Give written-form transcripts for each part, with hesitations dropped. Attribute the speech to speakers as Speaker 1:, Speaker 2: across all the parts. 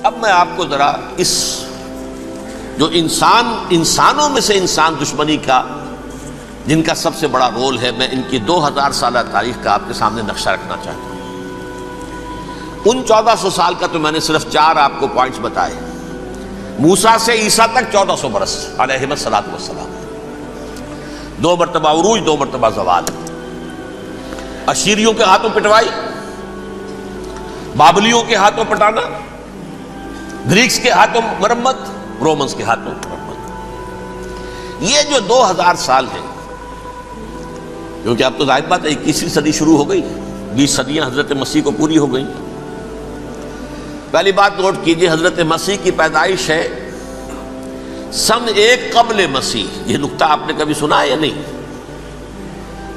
Speaker 1: اب میں آپ کو ذرا اس جو انسانوں میں سے انسان دشمنی کا جن کا سب سے بڑا رول ہے، میں ان کی 2000 سالہ تاریخ کا آپ کے سامنے نقشہ رکھنا چاہتا ہوں۔ ان 1400 سال کا تو میں نے صرف 4 آپ کو پوائنٹس بتائے۔ موسیٰ سے عیسیٰ تک 1400 برس علیہ الصلوۃ والسلام، 2 مرتبہ عروج، 2 مرتبہ زوال، اشیریوں کے ہاتھوں پٹوائی، بابلیوں کے ہاتھوں پٹانا، گریکس کے ہاتھوں مرمت، رومنس کے ہاتھوں مرمت۔ یہ جو 2000 سال ہیں، کیونکہ اب تو ظاہر بات ہے 21ویں صدی شروع ہو گئی، 20 صدیاں حضرت مسیح کو پوری ہو گئی۔ پہلی بات نوٹ کیجئے، حضرت مسیح کی پیدائش ہے سن 1 قبل مسیح۔ یہ نقطہ آپ نے کبھی سنا ہے یا نہیں؟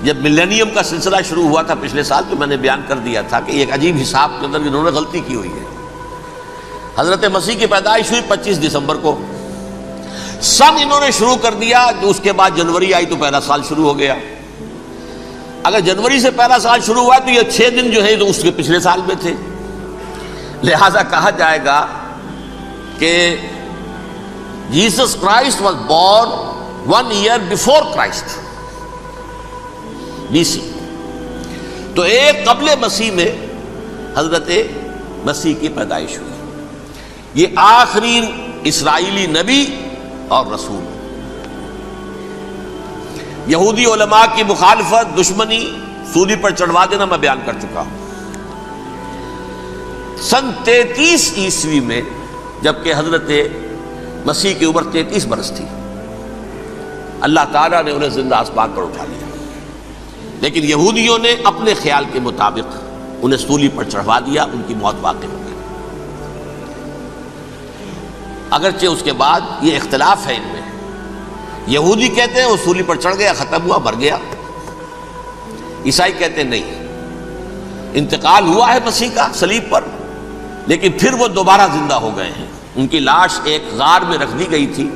Speaker 1: جب ملینیم کا سلسلہ شروع ہوا تھا پچھلے سال، تو میں نے بیان کر دیا تھا کہ ایک عجیب حساب کے اندر انہوں نے غلطی کی ہوئی ہے۔ حضرت مسیح کی پیدائش ہوئی 25 دسمبر کو، سن انہوں نے شروع کر دیا، جو اس کے بعد جنوری آئی تو پہلا سال شروع ہو گیا۔ اگر جنوری سے پہلا سال شروع ہوا تو یہ 6 دن جو ہے تو اس کے پچھلے سال میں تھے، لہذا کہا جائے گا کہ Jesus Christ was born 1 year before Christ, BC۔ تو 1 قبل مسیح میں حضرت مسیح کی پیدائش ہوئی۔ یہ آخری اسرائیلی نبی اور رسول۔ یہودی علماء کی مخالفت، دشمنی، سولی پر چڑھوا دینا میں بیان کر چکا ہوں۔ سن 33 عیسوی میں، جبکہ حضرت مسیح کی عمر 33 برس تھی، اللہ تعالیٰ نے انہیں زندہ آسمان پر اٹھا لیا، لیکن یہودیوں نے اپنے خیال کے مطابق انہیں سولی پر چڑھوا دیا، ان کی موت واقع ہو گئی۔ اگرچہ اس کے بعد یہ اختلاف ہے ان میں، یہودی کہتے ہیں وہ سولی پر چڑھ گیا، ختم ہوا، مر گیا۔ عیسائی کہتے ہیں نہیں، انتقال ہوا ہے مسیح کا صلیب پر، لیکن پھر وہ دوبارہ زندہ ہو گئے ہیں۔ ان کی لاش ایک غار میں رکھ دی گئی تھی،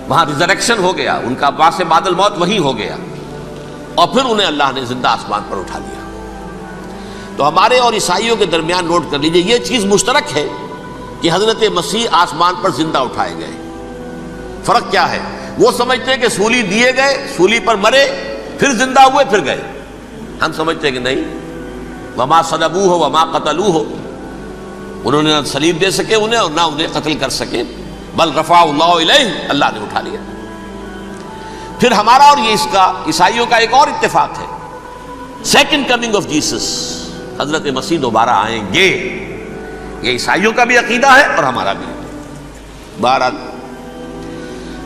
Speaker 1: وہاں ریزریکشن ہو گیا، ان کا باعث بعد الموت وہی ہو گیا، اور پھر انہیں اللہ نے زندہ آسمان پر اٹھا لیا۔ تو ہمارے اور عیسائیوں کے درمیان نوٹ کر لیجئے، یہ چیز مشترک ہے کہ حضرت مسیح آسمان پر زندہ اٹھائے گئے۔ فرق کیا ہے؟ وہ سمجھتے ہیں کہ سولی دیے گئے، سولی پر مرے، پھر زندہ ہوئے، پھر گئے۔ ہم سمجھتے ہیں کہ نہیں، وما صلبوہ وما قتلوہ، انہوں نے نہ صلیب دے سکے انہیں اور نہ انہیں قتل کر سکے، بل رفع اللہ الیہ، اللہ نے اٹھا لیا۔ پھر ہمارا اور یہ اس کا عیسائیوں کا ایک اور اتفاق ہے، سیکنڈ کمنگ آف جیسس، حضرت مسیح دوبارہ آئیں گے۔ یہ عیسائیوں کا بھی عقیدہ ہے اور ہمارا بھی۔ بہرحال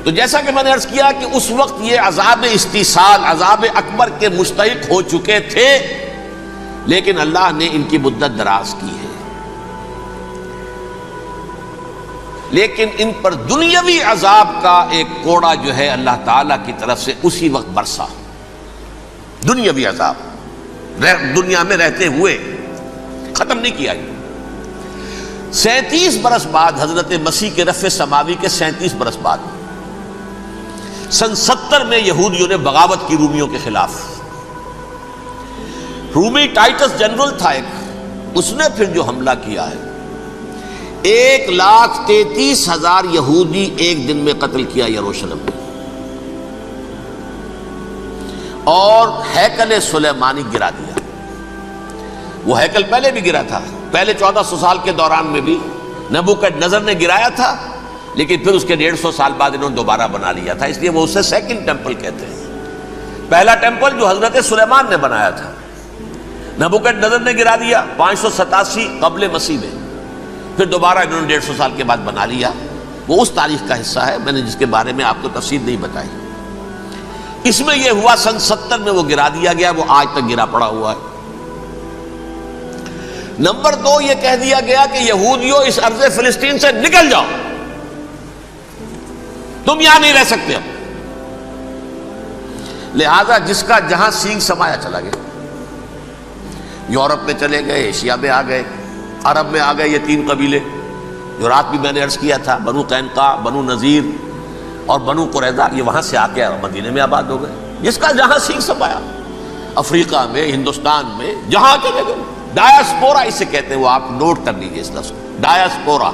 Speaker 1: تو جیسا کہ میں نے عرض کیا کہ اس وقت یہ عذاب استیصال، عذاب اکبر کے مستحق ہو چکے تھے، لیکن اللہ نے ان کی مدت دراز کی ہے۔ لیکن ان پر دنیاوی عذاب کا ایک کوڑا جو ہے اللہ تعالیٰ کی طرف سے اسی وقت برسا۔ دنیاوی عذاب دنیا میں رہتے ہوئے ختم نہیں کیا۔ 37 برس بعد، حضرت مسیح کے رفع سماوی کے 37 برس بعد، سن 70 میں یہودیوں نے بغاوت کی رومیوں کے خلاف۔ رومی ٹائٹس جنرل تھا ایک، اس نے پھر جو حملہ کیا ہے، 1,33,000 یہودی ایک دن میں قتل کیا یروشلم میں، اور ہیکل سلیمانی گرا دیا۔ وہ ہیکل پہلے بھی گرا تھا، پہلے 1400 سال کے دوران میں بھی نبوکڈنیزر نے گرایا تھا، لیکن پھر اس کے 150 سال بعد انہوں نے دوبارہ بنا لیا تھا، اس لیے وہ اسے سیکنڈ ٹیمپل کہتے ہیں۔ پہلا ٹیمپل جو حضرت سلیمان نے بنایا تھا، نبوکڈنیزر نے گرا دیا 587 قبل مسیح میں، پھر دوبارہ انہوں نے 150 سال کے بعد بنا لیا۔ وہ اس تاریخ کا حصہ ہے، میں نے جس کے بارے میں آپ کو تفصیل نہیں بتائی۔ اس میں یہ ہوا سن 70 میں وہ گرا دیا گیا، وہ آج تک گرا پڑا ہوا ہے۔ نمبر 2، یہ کہہ دیا گیا کہ یہودیوں اس ارض فلسطین سے نکل جاؤ، تم یہاں نہیں رہ سکتے اب۔ لہذا جس کا جہاں سینگ سمایا چلا گیا، یورپ میں چلے گئے، ایشیا میں آ گئے، عرب میں آ گئے۔ یہ 3 قبیلے جو رات بھی میں نے عرض کیا تھا، بنو قینقاع، بنو نذیر اور بنو قریظہ، یہ وہاں سے آ کے مدینے میں آباد ہو گئے۔ جس کا جہاں سینگ سمایا، افریقہ میں، ہندوستان میں، جہاں چلے گئے۔ ڈایاسپورا اسے کہتے ہیں، وہ آپ نوٹ کر لیجیے اس لفظ کو، ڈایاسپورا،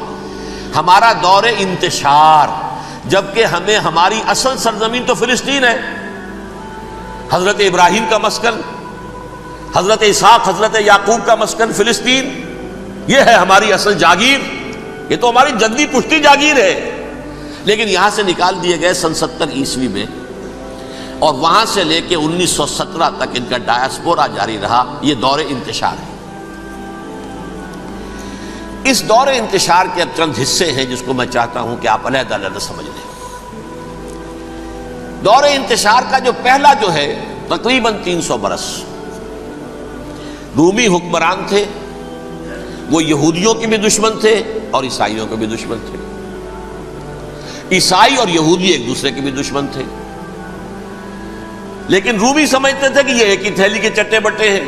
Speaker 1: ہمارا دور انتشار، جبکہ ہمیں ہماری اصل سرزمین تو فلسطین ہے، حضرت ابراہیم کا مسکن، حضرت اسحاق حضرت یعقوب کا مسکن فلسطین، یہ ہے ہماری اصل جاگیر، یہ تو ہماری جدی پشتی جاگیر ہے، لیکن یہاں سے نکال دیے گئے سن 70 عیسوی میں، اور وہاں سے لے کے 1917 تک ان کا ڈایاسپورا جاری رہا۔ یہ دور انتشار ہے۔ اس دور انتشار کے اب چند حصے ہیں جس کو میں چاہتا ہوں کہ آپ علیحدہ علیحدہ سمجھ لیں۔ دور انتشار کا جو پہلا جو ہے تقریباً 300 برس رومی حکمران تھے، وہ یہودیوں کے بھی دشمن تھے اور عیسائیوں کے بھی دشمن تھے، عیسائی اور یہودی ایک دوسرے کے بھی دشمن تھے، لیکن رومی سمجھتے تھے کہ یہ ایک ہی تھیلی کے چٹے بٹے ہیں۔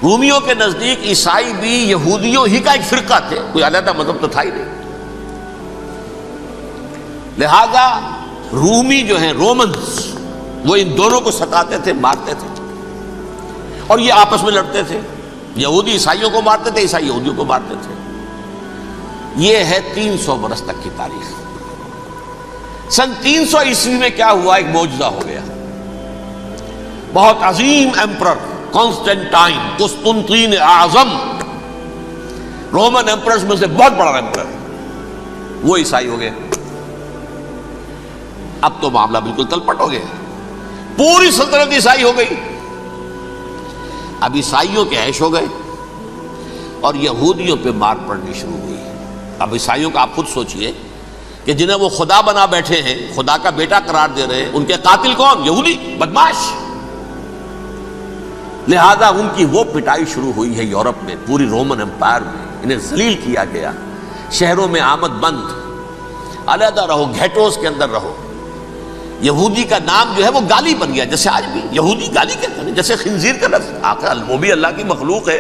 Speaker 1: رومیوں کے نزدیک عیسائی بھی یہودیوں ہی کا ایک فرقہ تھے، کوئی علیحدہ مذہب تو تھا ہی نہیں، لہذا رومی جو ہیں رومنز وہ ان دونوں کو ستاتے تھے، مارتے تھے، اور یہ آپس میں لڑتے تھے، یہودی عیسائیوں کو مارتے تھے، عیسائی یہودیوں کو مارتے تھے۔ یہ ہے 300 برس تک کی تاریخ۔ سن 300 عیسوی میں کیا ہوا؟ ایک معجزہ ہو گیا۔ بہت عظیم ایمپرر کانسٹینٹائن، قسطنطین اعظم، رومن ایمپررز میں سے بہت بڑا ایمپرر، وہ عیسائی ہو گئے۔ اب تو معاملہ بالکل تلپٹ ہو گیا، پوری سلطنت عیسائی ہو گئی۔ اب عیسائیوں کے عیش ہو گئے اور یہودیوں پہ مار پڑنی شروع ہوئی۔ اب عیسائیوں کا آپ خود سوچئے کہ جنہیں وہ خدا بنا بیٹھے ہیں، خدا کا بیٹا قرار دے رہے ہیں، ان کے قاتل کون؟ یہودی بدماش۔ لہذا ان کی وہ پٹائی شروع ہوئی ہے یورپ میں، پوری رومن امپائر میں، انہیں ذلیل کیا گیا، شہروں میں آمد بند، علیحدہ رہو، گھیٹوز کے اندر رہو۔ یہودی کا نام جو ہے وہ گالی بن گیا، جیسے آج بھی یہودی گالی کہتے ہیں، جیسے خنزیر کا لفظ، آخر وہ بھی اللہ کی مخلوق ہے،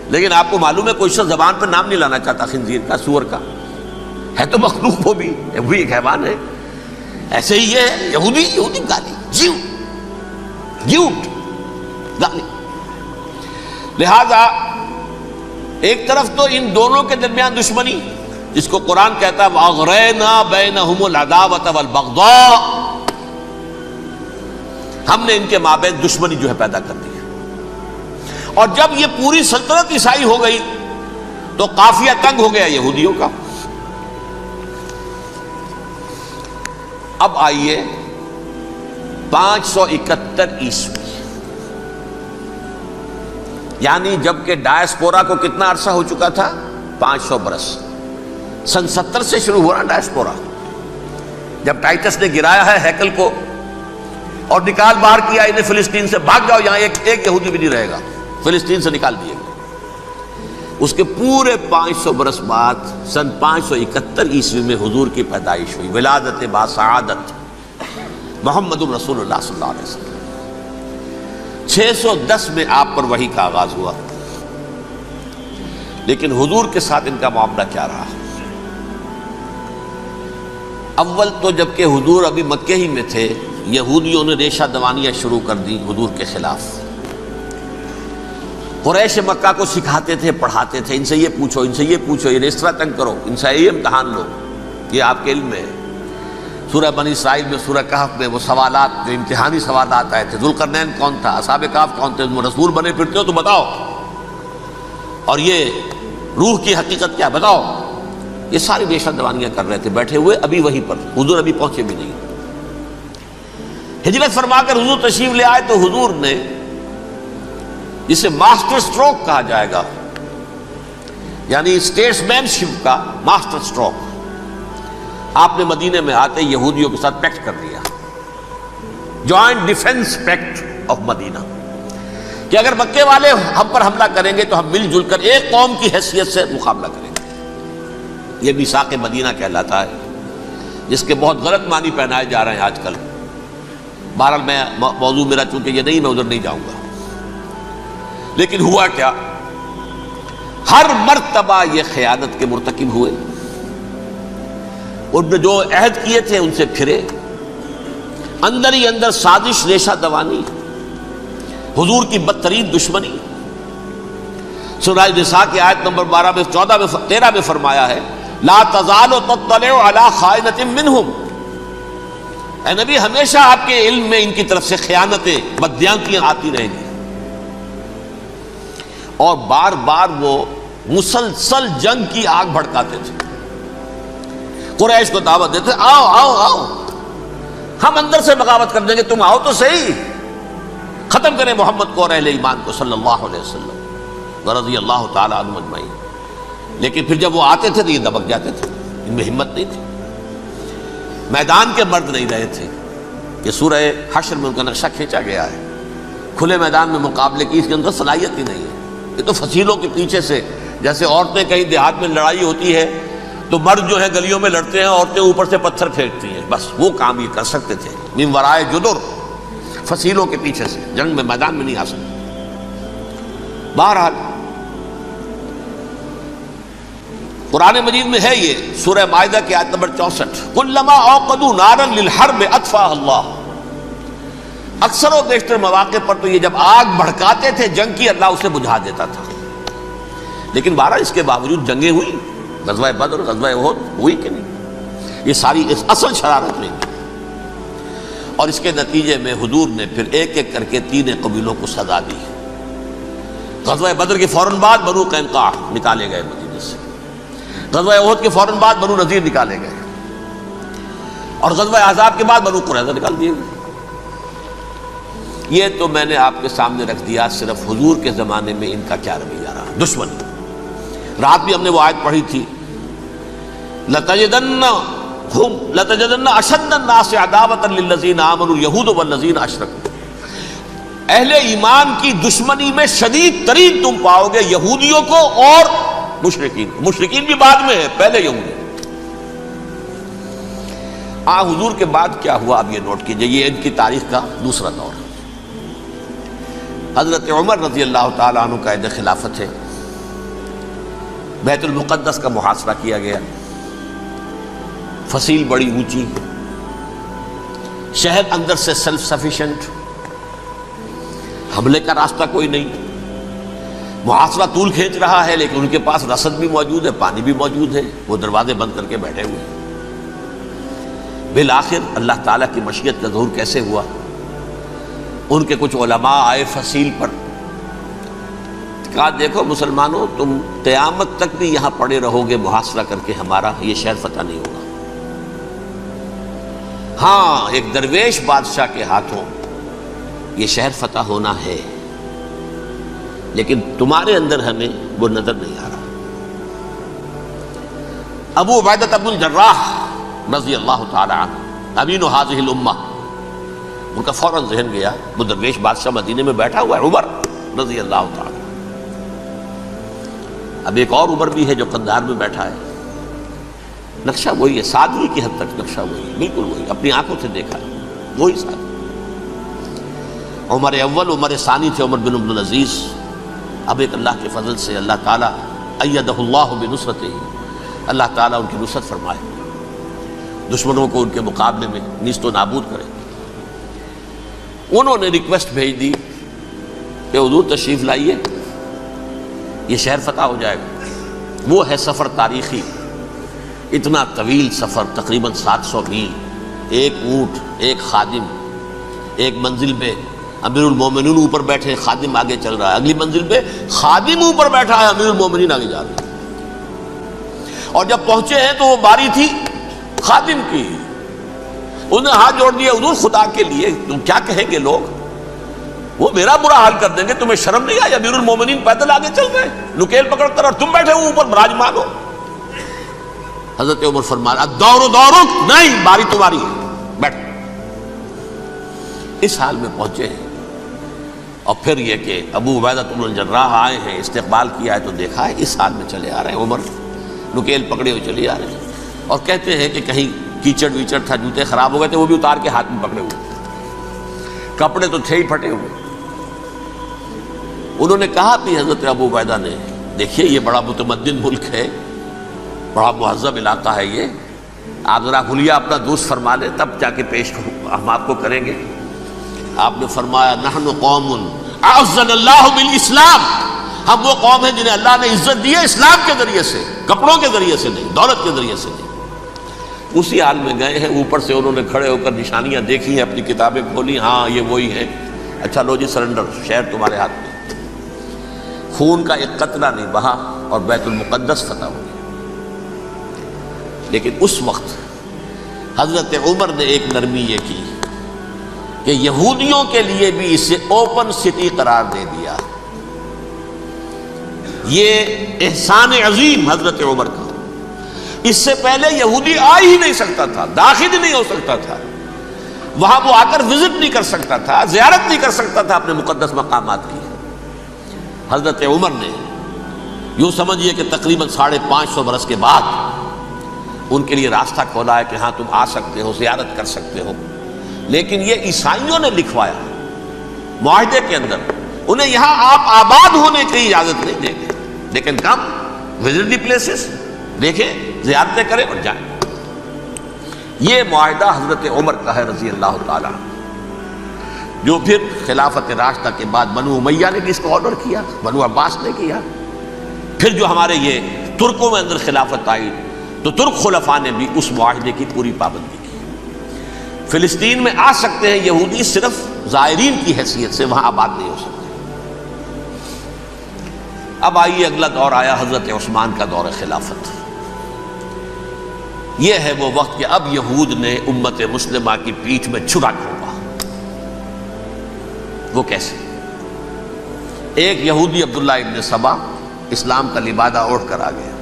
Speaker 1: لیکن آپ کو معلوم ہے کوئی شخص زبان پر نام نہیں لانا چاہتا خنزیر کا، سور کا، ہے تو مخلوق، وہ بھی ایک حیوان ہے۔ ایسے ہی یہ ہے یہودی، یہودی گالی، جیوٹ گالی۔ لہذا ایک طرف تو ان دونوں کے درمیان دشمنی، جس کو قرآن کہتا ہے وَأَغْرَيْنَا بَيْنَهُمُ الْعَدَاوَةَ وَالْبَغْضَاءَ، ہم نے ان کے مابین دشمنی جو ہے پیدا کر دی ہے۔ اور جب یہ پوری سلطنت عیسائی ہو گئی تو قافیہ تنگ ہو گیا یہودیوں کا۔ اب آئیے 571 عیسوی، یعنی جبکہ ڈایاسپورا کو کتنا عرصہ ہو چکا تھا؟ 500 برس۔ سن 70 سے شروع ہوا نا ڈایاسپورا، جب ٹائٹس نے گرایا ہے ہیکل کو اور نکال باہر کیا انہیں فلسطین سے، بھاگ جاؤ، یہاں ایک یہودی بھی نہیں رہے گا، فلسطین سے نکال دیے گئے۔ اس کے پورے 500 برس بعد سن 571 عیسوی میں حضور کی پیدائش ہوئی، ولادت باسعادت محمد الرسول اللہ صلی اللہ علیہ وسلم۔ 610 میں آپ پر وحی کا آغاز ہوا، لیکن حضور کے ساتھ ان کا معاملہ کیا رہا؟ اول تو جبکہ حضور ابھی مکے ہی میں تھے، یہودیوں نے ریشہ دوانیاں شروع کر دی حضور کے خلاف۔ قریش مکہ کو سکھاتے تھے، پڑھاتے تھے، ان سے یہ پوچھو، ان سے یہ پوچھو، یہ اس طرح تنگ کرو، ان سے یہ امتحان لو، یہ آپ کے علم میں ہے۔ سورہ بنی اسرائیل میں، سورہ کہف میں وہ سوالات جو امتحانی سوالات آئے تھے، ذوالقرنین کون تھا، اصحاب کہف کون تھے، تم رسول بنے پھرتے ہو تو بتاؤ، اور یہ روح کی حقیقت کیا بتاؤ، یہ ساری ریشہ دوانیاں کر رہے تھے بیٹھے ہوئے ابھی وہیں پر، حضور ابھی پہنچے بھی نہیں۔ ہجرت فرما کر حضور تشریف لے آئے تو حضور نے، جسے ماسٹر سٹروک کہا جائے گا، یعنی اسٹیٹس مین شپ کا ماسٹر سٹروک، آپ نے مدینے میں آتے یہودیوں کے ساتھ پیکٹ کر دیا، جوائنٹ ڈیفنس پیکٹ آف مدینہ، کہ اگر مکے والے ہم پر حملہ کریں گے تو ہم مل جل کر ایک قوم کی حیثیت سے مقابلہ کریں گے۔ یہ میثاق مدینہ کہلاتا ہے، جس کے بہت غلط معنی پہنائے جا رہے ہیں آج کل۔ بہرحال میں موضوع میرا چونکہ یہ نہیں، میں ادھر نہیں جاؤں گا، لیکن ہوا کیا؟ ہر مرتبہ یہ خیانت کے مرتکب ہوئے، ان نے جو عہد کیے تھے ان سے پھرے، اندر ہی اندر سازش، ریشہ دوانی، حضور کی بدترین دشمنی۔ سورہ نساء کی آیت نمبر 12 میں 13 میں فرمایا ہے لا تزال تطلع علی خائنۃ منہم، اے نبی ہمیشہ آپ کے علم میں ان کی طرف سے خیانتیں، بددیانتیاں آتی رہیں گی. اور بار بار وہ مسلسل جنگ کی آگ بھڑکاتے تھے. قریش کو دعوت دیتے، آؤ آؤ آؤ ہم اندر سے بغاوت کر دیں گے، تم آؤ تو صحیح، ختم کریں محمد کو اور اہل ایمان کو صلی اللہ علیہ وسلم رضی اللہ تعالی عنہم اجمعین. لیکن پھر جب وہ آتے تھے تو یہ دبک جاتے تھے، ان میں ہمت نہیں تھی. میدان کے مرد نہیں رہے تھے. یہ سورہ حشر میں ان کا نقشہ کھینچا گیا ہے. کھلے میدان میں مقابلے کی اس کے اندر صلاحیت ہی نہیں ہے. یہ تو فصیلوں کے پیچھے سے، جیسے عورتیں کہیں دیہات میں لڑائی ہوتی ہے تو مرد جو ہے گلیوں میں لڑتے ہیں، عورتیں اوپر سے پتھر پھینکتی ہیں، بس وہ کام یہ کر سکتے تھے. من ورائے جدر، فصیلوں کے پیچھے سے، جنگ میں میدان میں نہیں آ سکتے. بہرحال قرآن مجید میں ہے یہ سورہ مائدہ کی آیت نمبر 64، کلما اوقدوا نارا للحرب اطفاها اللہ. اکثر و بیشتر مواقع پر تو یہ جب آگ بھڑکاتے تھے جنگ کی، اللہ اسے بجھا دیتا تھا. لیکن بہرحال اس کے باوجود جنگیں ہوئی، غزوہ بدر، غزوہ احد ہوئی کہ نہیں؟ یہ ساری اس اصل شرارت میں. اور اس کے نتیجے میں حضور نے پھر ایک ایک کر کے 3 قبیلوں کو سزا دی. غزوہ بدر کے فوراً بعد بنو قینقاع نکالے گئے مدینے سے، غزوہ احد کے فوراً بعد بنو نذیر نکالے گئے، اور غزوہ احزاب کے بعد بنو قریظہ نکال دیے گئے. یہ تو میں نے آپ کے سامنے رکھ دیا صرف حضور کے زمانے میں ان کا کیا رویہ رہا. دشمن، رات بھی ہم نے وہ آیت پڑھی تھی، لَتَجِدَنَّ أَشَدَّ النَّاسِ عَدَاوَةً لِلَّذِينَ آمَنُوا الْيَهُودُ وَالَّذِينَ أَشْرَكُوا. اہل ایمان کی دشمنی میں شدید ترین تم پاؤ گے یہودیوں کو اور مشرکین. مشرکین بھی بعد میں ہے، پہلے یہودی. حضور کے بعد کیا ہوا اب یہ نوٹ کیجئے، یہ ان کی تاریخ کا دوسرا دور ہے. حضرت عمر رضی اللہ تعالیٰ عنہ قائد خلافت ہے. بیت المقدس کا محاصرہ کیا گیا، فصیل بڑی اونچی، شہر اندر سے سیلف سفیشینٹ، حملے کا راستہ کوئی نہیں. محاصرہ طول کھینچ رہا ہے لیکن ان کے پاس رسد بھی موجود ہے، پانی بھی موجود ہے، وہ دروازے بند کر کے بیٹھے ہوئے ہیں. بالآخر اللہ تعالیٰ کی مشیت کا ظہور کیسے ہوا؟ ان کے کچھ علماء آئے فصیل پر، کہا دیکھو مسلمانوں، تم قیامت تک بھی یہاں پڑے رہو گے محاصرہ کر کے، ہمارا یہ شہر فتح نہیں ہوگا. ہاں ایک درویش بادشاہ کے ہاتھوں یہ شہر فتح ہونا ہے، لیکن تمہارے اندر ہمیں وہ نظر نہیں آ رہا. ابو عبیدہ بن الجراح رضی اللہ تعالی عنہ، امین هذه الامہ، ان کا فوراً ذہن گیا وہ درویش بادشاہ مدینے میں بیٹھا ہوا ہے، عمر رضی اللہ تعالی. اب ایک اور عمر بھی ہے جو قندھار میں بیٹھا ہے. نقشہ وہی ہے، سادگی کی حد تک نقشہ وہی ہے، بالکل وہی، اپنی آنکھوں سے دیکھا وہی سادگی. عمر اول، عمر ثانی تھے عمر بن عبد العزیز. اب ایک اللہ کے فضل سے اللہ تعالیٰ ایدہ اللہ بنصرتہ، اللہ تعالیٰ ان کی نصرت فرمائے، دشمنوں کو ان کے مقابلے میں نیست و نابود کرے. انہوں نے ریکویسٹ بھیج دی کہ حضور تشریف لائیے، یہ شہر فتح ہو جائے گا. وہ ہے سفر تاریخی، اتنا طویل سفر، تقریباً 700 میل، ایک اونٹ، ایک خادم، ایک منزل پہ امیر المومنین اوپر بیٹھے، خادم آگے چل رہا ہے، اگلی منزل پہ خادم اوپر بیٹھا ہے، امیر المومنین آگے جا رہے ہیں. اور جب پہنچے ہیں تو وہ باری تھی خادم کی. انہوں نے ہاتھ جوڑ دیا، حضور خدا کے لیے تم کیا کہیں گے لوگ، وہ میرا برا حال کر دیں گے، تمہیں شرم نہیں آئی؟ امیر المومنین پیدل آگے چل رہے ہیں نکیل پکڑ کر، اور تم بیٹھے ہو اوپر براجمان ہو. حضرت عمر فرمایا الدور دورک، نہیں باری تمہاری ہے، بیٹھ. اس حال میں پہنچے ہیں. اور پھر یہ کہ ابو عبیدہ بن الجراح آئے ہیں، استقبال کیا ہے تو دیکھا ہے اس حال میں چلے آ رہے ہیں. عمر نکیل پکڑے ہوئے چلے آ رہے ہیں، اور کہتے ہیں کہ کہیں کیچڑ ویچڑ تھا، جوتے خراب ہو گئے تھے، وہ بھی اتار کے ہاتھ میں پکڑے ہوئے، کپڑے تو تھے ہی پھٹے ہوئے. انہوں نے کہا بھی حضرت ابو عبیدہ نے، دیکھیے یہ بڑا متمدن ملک ہے، بڑا مہذب علاقہ ہے، یہ آپ ذرا حلیہ اپنا دوست فرما لیں تب جا کے پیش ہم آپ کو کریں گے. آپ نے فرمایا نحن قوم اعزنا اللہ بالاسلام، ہم وہ قوم ہیں جنہیں اللہ نے عزت دی ہے اسلام کے ذریعے سے. کپڑوں کے ذریعے سے نہیں، دولت کے ذریعے سے نہیں۔ اسی حال میں گئے ہیں، اوپر سے انہوں نے کھڑے ہو کر نشانیاں دیکھی ہیں، اپنی کتابیں کھولی، ہاں یہ وہی ہے، اچھا لو جی سرنڈر، شہر تمہارے ہاتھ میں۔ خون کا ایک قطرہ نہیں بہا اور بیت المقدس فتح ہو گیا۔ لیکن اس وقت حضرت عمر نے ایک نرمی یہ کی کہ یہودیوں کے لیے بھی اسے اوپن سٹی قرار دے دیا۔ یہ احسان عظیم حضرت عمر کا۔ اس سے پہلے یہودی آ ہی نہیں سکتا تھا، داخل ہی نہیں ہو سکتا تھا، وہاں وہ آ کر وزٹ نہیں کر سکتا تھا، زیارت نہیں کر سکتا تھا اپنے مقدس مقامات کی۔ حضرت عمر نے یوں سمجھیے کہ تقریباً 550 برس کے بعد ان کے لیے راستہ کھولا ہے کہ ہاں تم آ سکتے ہو، زیارت کر سکتے ہو۔ لیکن یہ عیسائیوں نے لکھوایا معاہدے کے اندر، انہیں یہاں آپ آباد ہونے کی اجازت نہیں دیں گے، لیکن کم وزٹ دی پلیسز، دیکھیں، زیارتیں کریں اور جائیں۔ یہ معاہدہ حضرت عمر کا ہے رضی اللہ تعالیٰ، جو پھر خلافت راشدہ کے بعد بنو امیہ نے بھی اس کو آرڈر کیا، بنو عباس نے کیا، پھر جو ہمارے یہ ترکوں میں اندر خلافت آئی تو ترک خلفاء نے بھی اس معاہدے کی پوری پابندی کی۔ فلسطین میں آ سکتے ہیں یہودی صرف زائرین کی حیثیت سے، وہاں آباد نہیں ہو سکتے۔ اب آئیے اگلا دور آیا حضرت عثمان کا دور خلافت۔ یہ ہے وہ وقت کہ اب یہود نے امت مسلمہ کی پیٹھ میں چھرا گھونپا۔ وہ کیسے؟ ایک یہودی عبداللہ ابن سبا اسلام کا لبادہ اوڑھ کر آ گیا،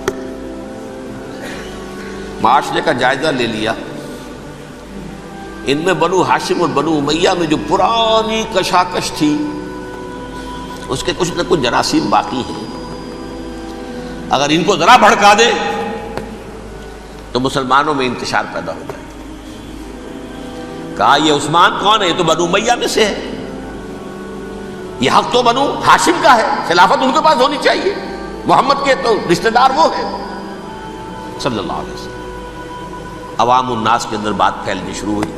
Speaker 1: معاشرے کا جائزہ لے لیا، ان میں بنو ہاشم اور بنو امیہ میں جو پرانی کشاکش تھی اس کے کچھ نہ کچھ جراثیم باقی ہیں، اگر ان کو ذرا بھڑکا دے تو مسلمانوں میں انتشار پیدا ہو جائے۔ کہا یہ عثمان کون ہے؟ یہ تو بنو امیہ میں سے ہے، یہ حق تو بنو ہاشم کا ہے، خلافت ان کے پاس ہونی چاہیے، محمد کے تو رشتہ دار وہ ہے صلی اللہ علیہ وسلم۔ عوام الناس کے اندر بات پھیلنی شروع ہوئی،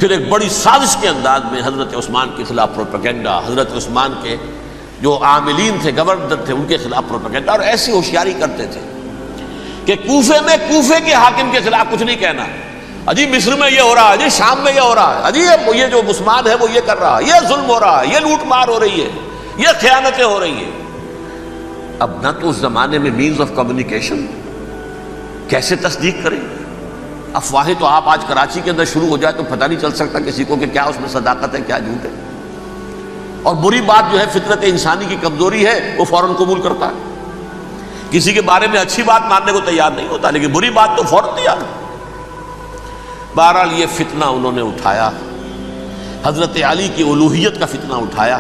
Speaker 1: پھر ایک بڑی سازش کے انداز میں حضرت عثمان کے خلاف پروپیگنڈا، حضرت عثمان کے جو عاملین تھے، گورنر تھے، ان کے خلاف پروپیگنڈا، اور ایسی ہوشیاری کرتے تھے کہ کوفے میں کوفے کے حاکم کے خلاف کچھ نہیں کہنا، اجی مصر میں یہ ہو رہا ہے، اجی شام میں یہ ہو رہا ہے، اجی یہ جو عثمان ہے وہ یہ کر رہا ہے، یہ ظلم ہو رہا ہے، یہ لوٹ مار ہو رہی ہے، یہ خیانتیں ہو رہی ہیں۔ اب نہ تو اس زمانے میں مینز آف کمیونیکیشن، کیسے تصدیق کریں؟ افواہیں تو آپ آج کراچی کے اندر شروع ہو جائے تو پتہ نہیں چل سکتا کسی کو کہ کیا اس میں صداقت ہے، کیا جھوٹ ہے، اور بری بات جو ہے فطرت انسانی کی کمزوری ہے، وہ فوراً قبول کرتا ہے، کسی کے بارے میں اچھی بات ماننے کو تیار نہیں ہوتا، لیکن بری بات تو فوراً تیار ہے۔ بہرحال یہ فتنہ انہوں نے اٹھایا، حضرت علی کی الوہیت کا فتنہ اٹھایا،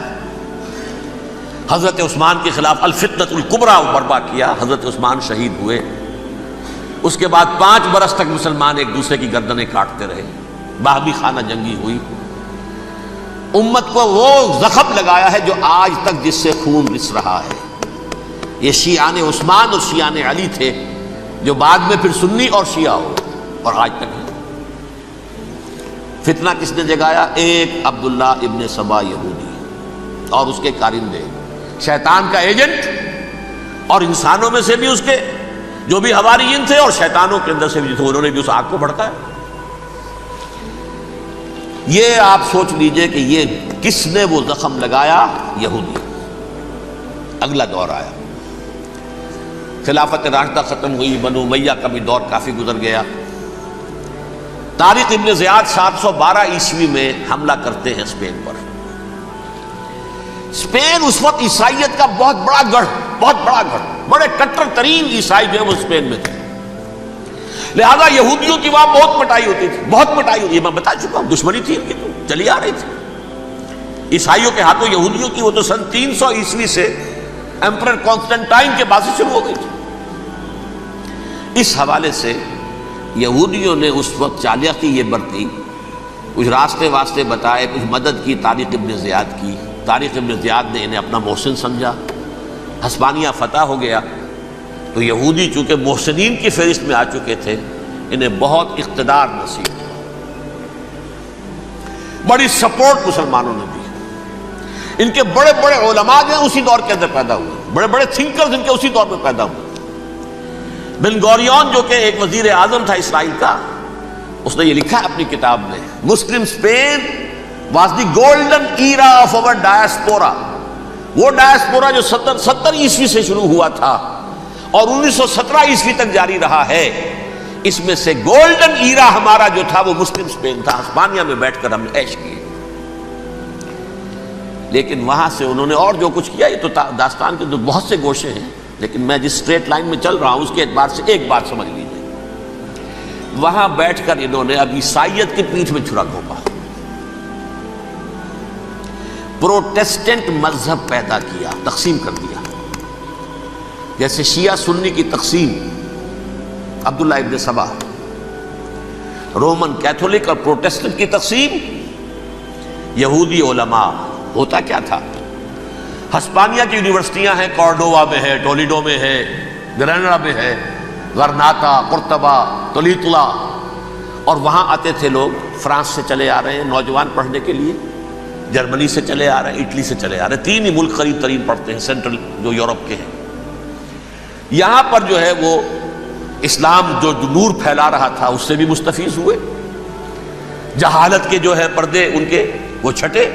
Speaker 1: حضرت عثمان کے خلاف الفتنۃ الکبریٰ برپا کیا، حضرت عثمان شہید ہوئے۔ اس کے بعد 5 برس تک مسلمان ایک دوسرے کی گردنیں کاٹتے رہے، باہمی خانہ جنگی ہوئی، امت کو وہ زخم لگایا ہے جو آج تک جس سے خون رس رہا ہے۔ یہ شیعان عثمان اور شیعان علی تھے جو بعد میں پھر سنی اور شیعہ ہو، اور آج تک ہے۔ فتنہ کس نے جگایا؟ ایک عبداللہ ابن سبا یہودی اور اس کے کارندے، شیطان کا ایجنٹ، اور انسانوں میں سے بھی اس کے جو بھی حواریین تھے اور شیطانوں کے اندر سے بھی تھے، انہوں نے بھی اس آگ کو بھڑکایا۔ یہ آپ سوچ لیجئے کہ یہ کس نے وہ زخم لگایا؟ یہودی۔ اگلا دور آیا، خلافت راشدہ ختم ہوئی، بنو امیہ کا بھی دور کافی گزر گیا۔ طارق ابن زیاد 712 عیسوی میں حملہ کرتے ہیں اسپین پر۔ اسپین اس وقت عیسائیت کا بہت بڑا گڑھ، بڑے کٹر ترین عیسائی جو ہیں وہ اسپین میں تھے، لہذا یہودیوں کی وہاں بہت پٹائی ہوتی تھی، بہت پٹائی ہوتی ہے، میں بتا چکا ہوں، دشمنی تھی ان کی تو چلی آ رہی تھی عیسائیوں کے ہاتھوں یہودیوں کی، وہ تو سن 300 عیسوی سے ایمپرر کانسٹنٹائن کے بعد سے شروع ہو گئی تھی۔ اس حوالے سے یہودیوں نے اس وقت چالاکی یہ برتی، کچھ راستے واسطے بتائے، کچھ مدد کی طارق ابن زیاد کی۔ طارق ابن زیاد نے انہیں اپنا محسن سمجھا، ہسپانیہ فتح ہو گیا تو یہودی چونکہ محسنین کی فہرست میں آ چکے تھے، انہیں بہت اقتدار نصیب، بڑی سپورٹ مسلمانوں نے دی۔ ان کے بڑے بڑے علماء جو ہیں اسی دور کے اندر پیدا ہوئے، بڑے بڑے تھنکرز ان کے اسی دور میں پیدا ہوئے۔ بن گوریون جو کہ ایک وزیر اعظم تھا اسرائیل کا، اس نے یہ لکھا اپنی کتاب میں، Muslim Spain was the golden era of our diaspora. وہ ڈائسپورا جو 70 عیسوی سے شروع ہوا تھا اور 1917 عیسوی تک جاری رہا ہے، اس میں سے گولڈن ایرا ہمارا جو تھا وہ مسلم اسپین تھا. ہسپانیہ میں بیٹھ کر ہم نے عیش کیے. لیکن وہاں سے انہوں نے اور جو کچھ کیا، یہ تو داستان کے تو بہت سے گوشے ہیں، لیکن میں جس اسٹریٹ لائن میں چل رہا ہوں اس کے اعتبار سے ایک بات سمجھ لیجیے. وہاں بیٹھ کر انہوں نے اب عیسائیت کی پیٹھ میں چھرا گھونپا، پروٹیسٹنٹ مذہب پیدا کیا، تقسیم کر دیا. جیسے شیعہ سنی کی تقسیم، عبداللہ ابن سبا، رومن کیتھولک اور پروٹیسٹنٹ کی تقسیم، یہودی علماء. ہوتا کیا تھا؟ ہسپانیہ کی یونیورسٹیاں ہیں، کارڈووا میں ہے، ٹولیڈو میں ہے، گریناڈا میں ہے، غرناطہ، قرطبہ، تولیتلا، اور وہاں آتے تھے لوگ. فرانس سے چلے آ رہے ہیں نوجوان پڑھنے کے لیے، جرمنی سے چلے آ رہے ہیں، اٹلی سے چلے آ رہے ہیں. 3 ہی ملک قریب ترین پڑھتے ہیں سینٹرل جو یورپ کے ہیں. یہاں پر جو ہے وہ اسلام جو نور پھیلا رہا تھا اس سے بھی مستفیض ہوئے. جہالت کے جو ہے پردے ان کے وہ چھٹے.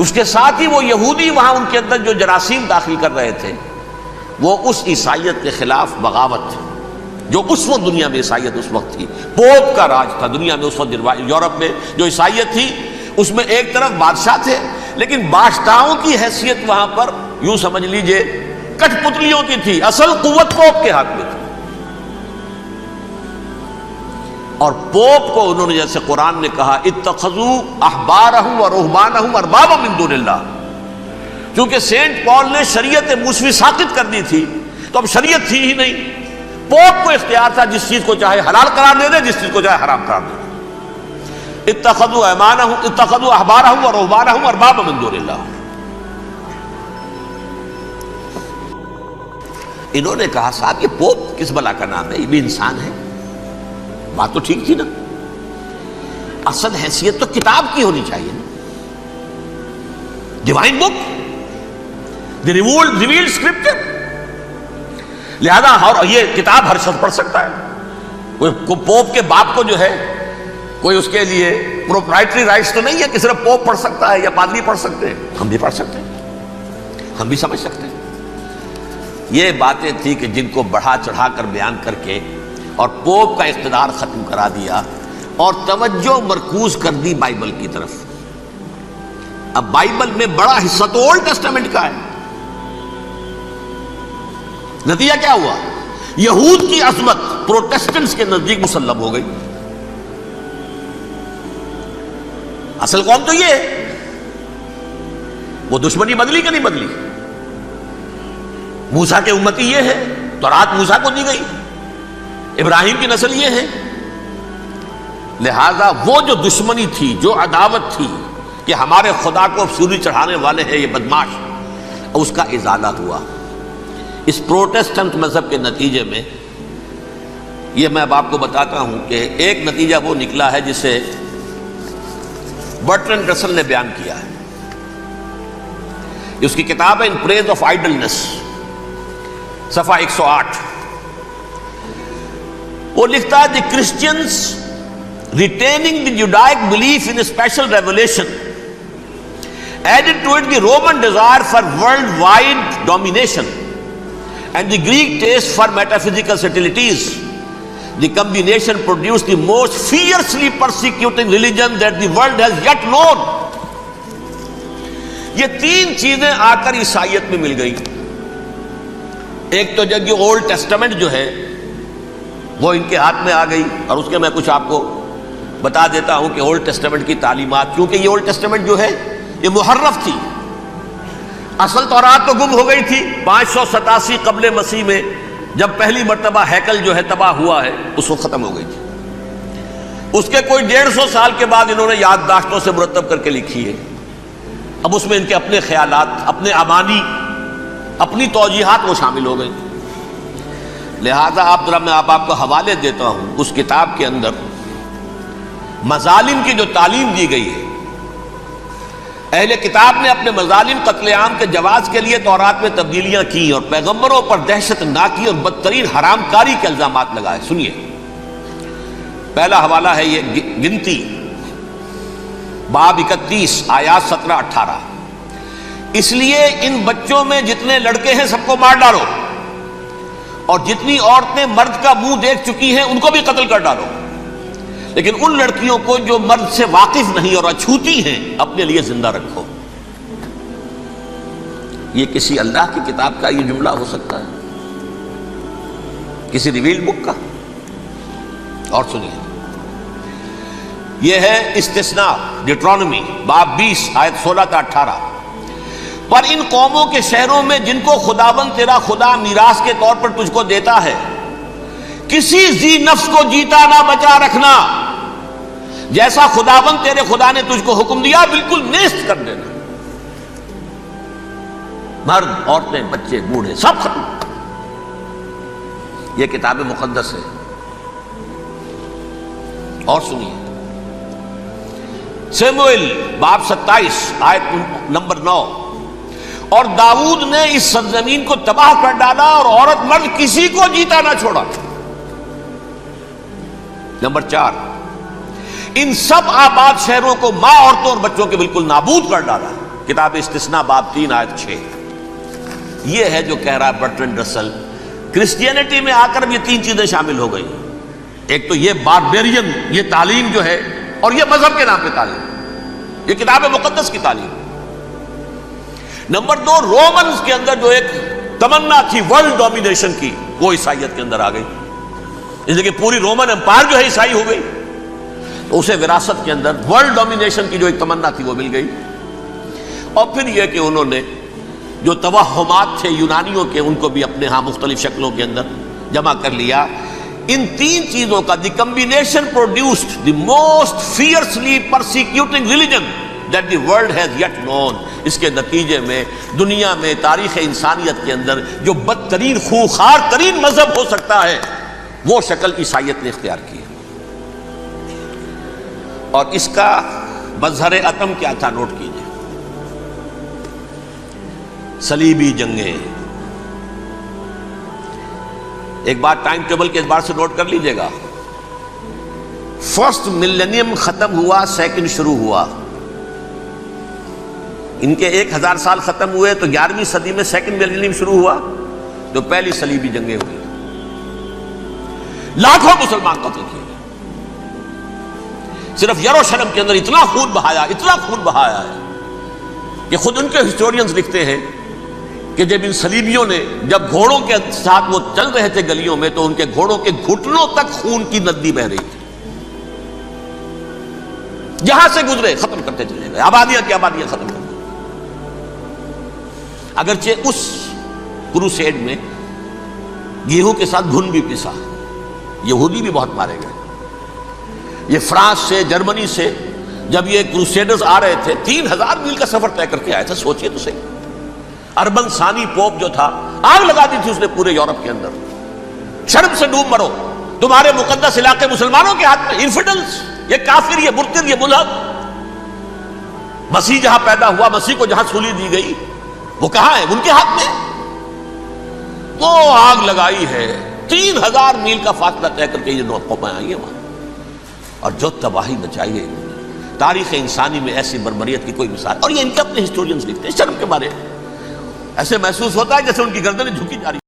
Speaker 1: اس کے ساتھ ہی وہ یہودی وہاں ان کے اندر جو جراثیم داخل کر رہے تھے، وہ اس عیسائیت کے خلاف بغاوت، جو اس وقت دنیا میں عیسائیت اس وقت تھی. پوپ کا راج تھا دنیا میں اس وقت. یورپ میں جو عیسائیت تھی اس میں ایک طرف بادشاہ تھے، لیکن بادشاہوں کی حیثیت وہاں پر یوں سمجھ لیجئے کٹ پتلیوں کی تھی. اصل قوت پوپ کے ہاتھ میں تھی. اور پوپ کو انہوں نے، جیسے قرآن نے کہا، اتخذوا احبارهم ورهبانهم اربابا من دون اللہ. چونکہ سینٹ پال نے شریعت موسوی ساقط کر دی تھی تو اب شریعت تھی ہی نہیں. پوپ کو اختیار تھا جس چیز کو چاہے حلال قرار دے دے، جس چیز کو چاہے حرام قرار دے دے. اتخذوا احبارهم ورهبانهم اربابا من دون اللہ. انہوں نے کہا صاحب یہ پوپ کس بلا کا نام ہے، یہ بھی انسان ہے. بات تو ٹھیک تھی نا. اصل حیثیت تو کتاب کی ہونی چاہیے نا، ڈیوائن بک، دی ریویلڈ اسکرپچر. لہذا اور یہ کتاب ہر شخص پڑھ سکتا ہے. کوئی پوپ کے باپ کو جو ہے کوئی اس کے لیے پروپرائٹری رائٹس تو نہیں ہے کہ صرف پوپ پڑھ سکتا ہے یا پادری پڑھ سکتے ہیں. ہم بھی پڑھ سکتے ہیں، ہم بھی سمجھ سکتے ہیں. یہ باتیں تھی کہ جن کو بڑھا چڑھا کر بیان کر کے اور پوپ کا اقتدار ختم کرا دیا اور توجہ مرکوز کر دی بائبل کی طرف. اب بائبل میں بڑا حصہ تو اولڈ ٹیسٹامنٹ کا ہے. نتیجہ کیا ہوا؟ یہود کی عظمت پروٹیسٹنٹس کے نزدیک مسلم ہو گئی. اصل قوم تو یہ ہے. وہ دشمنی بدلی کہ نہیں بدلی؟ موسیٰ کے امتی یہ ہے، تورات موسیٰ کو دی گئی، ابراہیم کی نسل یہ ہے. لہذا وہ جو دشمنی تھی، جو عداوت تھی کہ ہمارے خدا کو سولی چڑھانے والے ہیں یہ بدماش، اس کا ازالہ ہوا اس پروٹیسٹنٹ مذہب کے نتیجے میں. یہ میں اب آپ کو بتاتا ہوں کہ ایک نتیجہ وہ نکلا ہے جسے برٹرنڈ رسل نے بیان کیا ہے. اس کی کتاب ہے ان پریز آف آئیڈلنس، صفحہ 108. وہ لکھتا ہے the Christians retaining the Judaic belief in special revelation added to it the Roman desire for world wide domination and the Greek taste for metaphysical subtleties. The combination produce the most fiercely persecuting religion that the world has yet known. یہ 3 چیزیں آ کر عیسائیت میں مل گئی. ایک تو جب یہ اولڈ ٹیسٹامنٹ جو ہے وہ ان کے ہاتھ میں آ گئی، اور اس کے میں کچھ آپ کو بتا دیتا ہوں کہ اولڈ ٹیسٹامنٹ کی تعلیمات، کیونکہ یہ اولڈ ٹیسٹامنٹ جو ہے یہ محرف تھی. اصل تورات تو گم ہو گئی تھی 587 قبل مسیح میں، جب پہلی مرتبہ ہیکل جو ہے تباہ ہوا ہے، اس وقت ختم ہو گئی تھی. اس کے کوئی 150 سال کے بعد انہوں نے یادداشتوں سے مرتب کر کے لکھی ہے. اب اس میں ان کے اپنے خیالات، اپنے امانی، اپنی توجیحات وہ شامل ہو گئی. لہذا میں آپ کو حوالے دیتا ہوں اس کتاب کے اندر مظالم کی جو تعلیم دی گئی ہے. اہل کتاب نے اپنے مظالم قتل عام کے جواز کے لیے تورات میں تبدیلیاں کی اور پیغمبروں پر دہشت ناکی اور بدترین حرام کاری کے الزامات لگائے. سنیے، پہلا حوالہ ہے یہ گنتی باب 31 آیات 17-18. اس لیے ان بچوں میں جتنے لڑکے ہیں سب کو مار ڈالو، اور جتنی عورتیں مرد کا منہ دیکھ چکی ہیں ان کو بھی قتل کر ڈالو، لیکن ان لڑکیوں کو جو مرد سے واقف نہیں اور اچھوتی ہیں اپنے لیے زندہ رکھو. یہ کسی اللہ کی کتاب کا یہ جملہ ہو سکتا ہے؟ کسی ریویل بک کا؟ اور سنیے، یہ ہے استثناء ڈیٹرانومی باب 20 آیت 16-18. پر ان قوموں کے شہروں میں جن کو خداوند تیرا خدا میراث کے طور پر تجھ کو دیتا ہے، کسی ذی نفس کو جیتا نہ بچا رکھنا، جیسا خداوند تیرے خدا نے تجھ کو حکم دیا بالکل نیست کر دینا. مرد، عورتیں، بچے، بوڑھے سب ختم. یہ کتاب مقدس ہے. اور سنیے، سموئیل باب 27 آیت نمبر 9. اور داؤد نے اس سرزمین کو تباہ کر ڈالا اور عورت مرد کسی کو جیتا نہ چھوڑا. نمبر 4، ان سب آباد شہروں کو ماں، عورتوں اور بچوں کے بالکل نابود کر ڈالا. کتاب استثناء باب 3 آیت 6. یہ ہے جو کہہ رہا ہے برٹرنڈ رسل، کرسچینٹی میں آ کر یہ تین چیزیں شامل ہو گئی. ایک تو یہ باربیرین یہ تعلیم جو ہے، اور یہ مذہب کے نام پہ تعلیم، یہ کتاب مقدس کی تعلیم. نمبر 2، رومنز کے اندر جو ایک تمنا تھی ورلڈ ڈومینیشن کی، وہ عیسائیت کے اندر آ گئی. اس لیے کہ پوری رومن امپائر جو ہے عیسائی ہو گئی، تو اسے وراثت کے اندر ورلڈ ڈومینیشن کی جو ایک تمنا تھی وہ مل گئی. اور پھر یہ کہ انہوں نے جو توہمات تھے یونانیوں کے، ان کو بھی اپنے ہاں مختلف شکلوں کے اندر جمع کر لیا. ان تین چیزوں کا the combination produced the most fiercely persecuting religion that the world has yet known. اس کے نتیجے میں دنیا میں تاریخ انسانیت کے اندر جو بدترین خوخار ترین مذہب ہو سکتا ہے وہ شکل عیسائیت نے اختیار کی. اور اس کا مظہر عتم کیا تھا نوٹ کیجئے، صلیبی جنگیں. ایک بات ٹائم ٹیبل کے اعتبار سے نوٹ کر لیجئے گا. فرسٹ ملینیم ختم ہوا، سیکنڈ شروع ہوا. ان کے 1000 سال ختم ہوئے تو 11ویں صدی میں سیکنڈ ملینیم شروع ہوا، تو پہلی صلیبی جنگیں ہوئی. لاکھوں مسلمان قتل کیے گئے. صرف یروشلم کے اندر اتنا خون بہایا ہے کہ خود ان کے ہسٹورینز لکھتے ہیں کہ جب ان صلیبیوں نے جب گھوڑوں کے ساتھ وہ چل رہے تھے گلیوں میں، تو ان کے گھوڑوں کے گھٹنوں تک خون کی ندی بہہ رہی تھی. جہاں سے گزرے ختم کرتے چلے گئے، آبادیاں کی آبادیاں ختم کر. اگرچہ اس کروسیڈ میں گیہوں کے ساتھ گھن بھی پسا، یہودی بھی بہت مارے گئے. یہ فرانس سے، جرمنی سے جب یہ کروسیڈرز آ رہے تھے 3000 میل کا سفر طے کر کے آئے تھے. سوچئے تو صحیح، اربن ثانی پوپ جو تھا آگ لگا دی تھی اس نے پورے یورپ کے اندر. شرم سے ڈوب مرو، تمہارے مقدس علاقے مسلمانوں کے ہاتھ میں. انفیڈلز، یہ کافر، یہ مرتد، یہ ملحد. مسیح جہاں پیدا ہوا، مسیح کو جہاں سولی دی گئی، وہ کہاں ہے؟ ان کے ہاتھ میں. وہ آگ لگائی ہے، 3000 میل کا فاصلہ طے کر کے یہ نو قومیں آئی ہیں وہاں، اور جو تباہی مچائی ہے انہوں نے. تاریخ انسانی میں ایسی بربریت کی کوئی مثال. اور یہ ان کے اپنے ہسٹورینز لکھتے ہیں. شرم کے بارے ایسے محسوس ہوتا ہے جیسے ان کی گردنیں جھکی جا رہی.